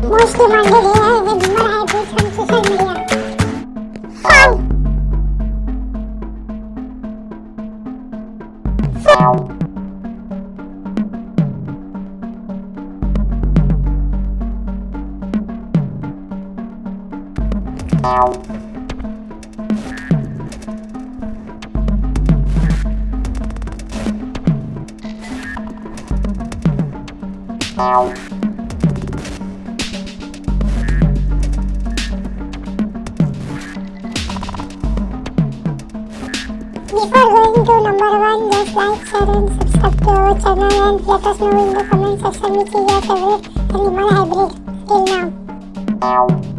Most demanded AI with human hybrids on social media. 5. Before going to number 1, just like, share and subscribe to our channel and let us know in the comment section which is your favorite animal hybrid till now.